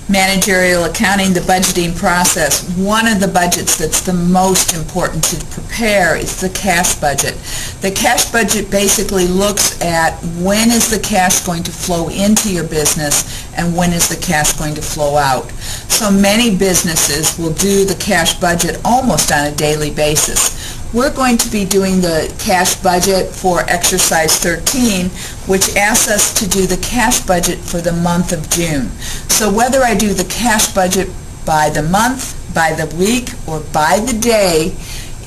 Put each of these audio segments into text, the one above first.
managerial accounting, the budgeting process, one of the budgets that's the most important to prepare is the cash budget. The cash budget basically looks at when is the cash going to flow into your business and when is the cash going to flow out. So many businesses will do the cash budget almost on a daily basis. We're going to be doing the cash budget for exercise 13, which asks us to do the cash budget for the month of June. So whether I do the cash budget by the month, by the week, or by the day,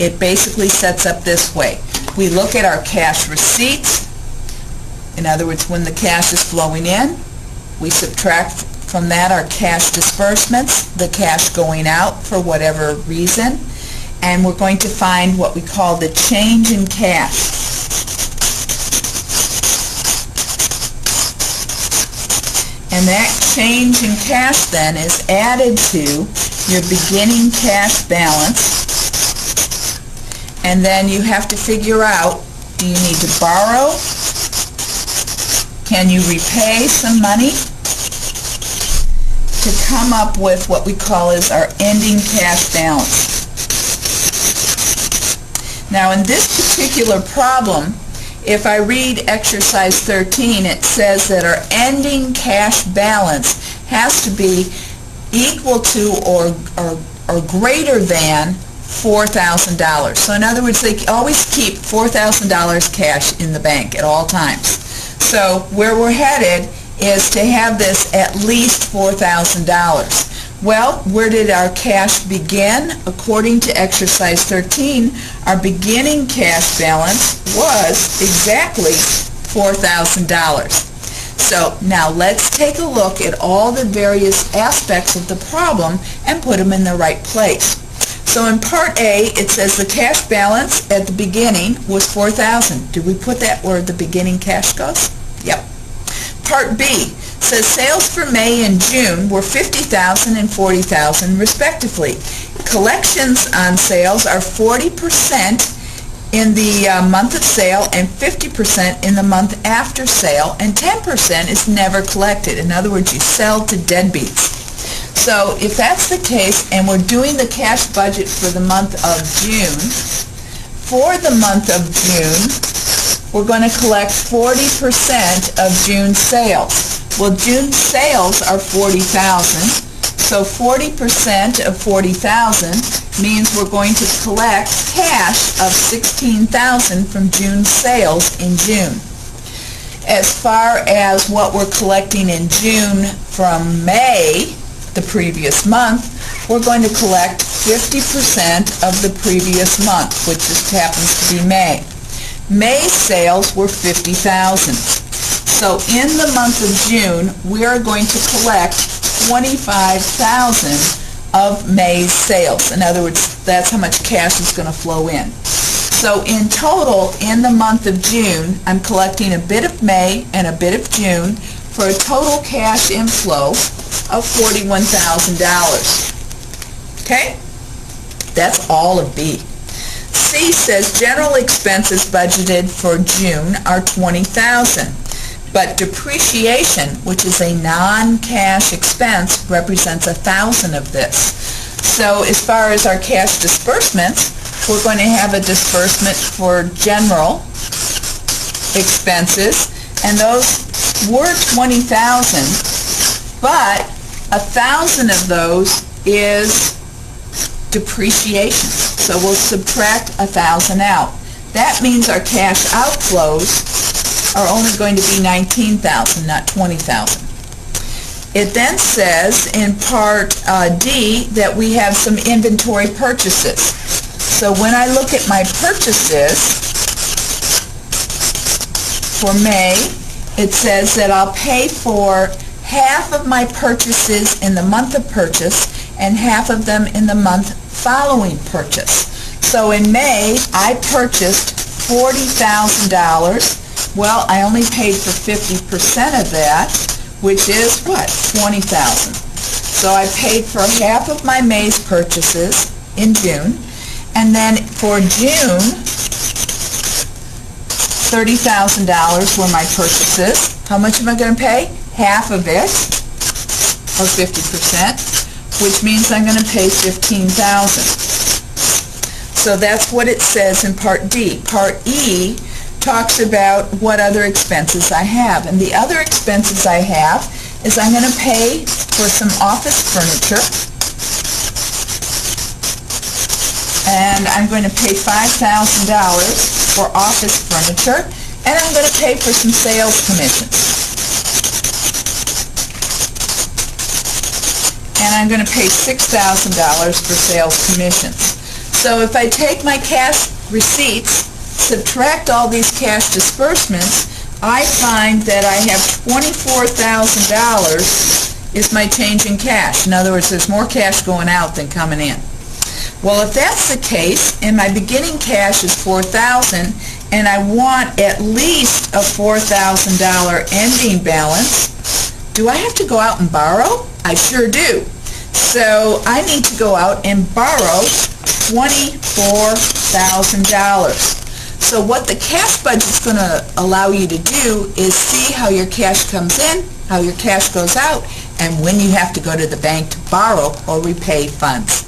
it basically sets up this way. We look at our cash receipts, in other words, when the cash is flowing in. We subtract from that our cash disbursements, the cash going out for whatever reason, and we're going to find what we call the change in cash. And that change in cash then is added to your beginning cash balance, and then you have to figure out, do you need to borrow? Can you repay some money? To come up with what we call is our ending cash balance. Now in this particular problem, if I read exercise 13, it says that our ending cash balance has to be equal to or greater than $4,000. So in other words, they always keep $4,000 cash in the bank at all times. So where we're headed is to have this at least $4,000. Well, where did our cash begin? According to exercise 13, our beginning cash balance was exactly $4,000. So now let's take a look at all the various aspects of the problem and put them in the right place. So in part A, it says the cash balance at the beginning was $4,000. Did we put that where the beginning cash goes? Yep. Part B says sales for May and June were $50,000 and $40,000 respectively. Collections on sales are 40% in the month of sale and 50% in the month after sale, and 10% is never collected. In other words, you sell to deadbeats. So if that's the case and we're doing the cash budget for the month of June, for the month of June, we're going to collect 40% of June's sales. Well, June's sales are $40,000, so 40% of $40,000 means we're going to collect cash of $16,000 from June's sales in June. As far as what we're collecting in June from May, the previous month, we're going to collect 50% of the previous month, which just happens to be May. May's sales were $50,000. So in the month of June, we are going to collect $25,000 of May's sales. In other words, that's how much cash is going to flow in. So in total, in the month of June, I'm collecting a bit of May and a bit of June for a total cash inflow of $41,000. Okay? That's all of B. C says general expenses budgeted for June are $20,000. But depreciation, which is a non-cash expense, represents $1,000 of this. So as far as our cash disbursements, we're going to have a disbursement for general expenses, and those were $20,000, but $1,000 of those is depreciation. So we'll subtract $1,000 out. That means our cash outflows are only going to be $19,000, not $20,000. It then says in part D that we have some inventory purchases. So when I look at my purchases for May, it says that I'll pay for half of my purchases in the month of purchase and half of them in the month following purchase. So in May, I purchased $40,000. Well, I only paid for 50% of that, which is what? $20,000. So I paid for half of my May's purchases in June, and then for June, $30,000 were my purchases. How much am I going to pay? Half of it. or 50%, which means I'm going to pay $15,000. So that's what it says in Part D. Part E talks about what other expenses I have. And the other expenses I have is I'm going to pay for some office furniture. And I'm going to pay $5,000 for office furniture. And I'm going to pay for some sales commissions. And I'm going to pay $6,000 for sales commissions. So if I take my cash receipts, subtract all these cash disbursements, I find that I have $24,000 is my change in cash. In other words, there's more cash going out than coming in. Well, if that's the case, and my beginning cash is $4,000, and I want at least a $4,000 ending balance, do I have to go out and borrow? I sure do. So I need to go out and borrow $24,000. So what the cash budget is going to allow you to do is see how your cash comes in, how your cash goes out, and when you have to go to the bank to borrow or repay funds.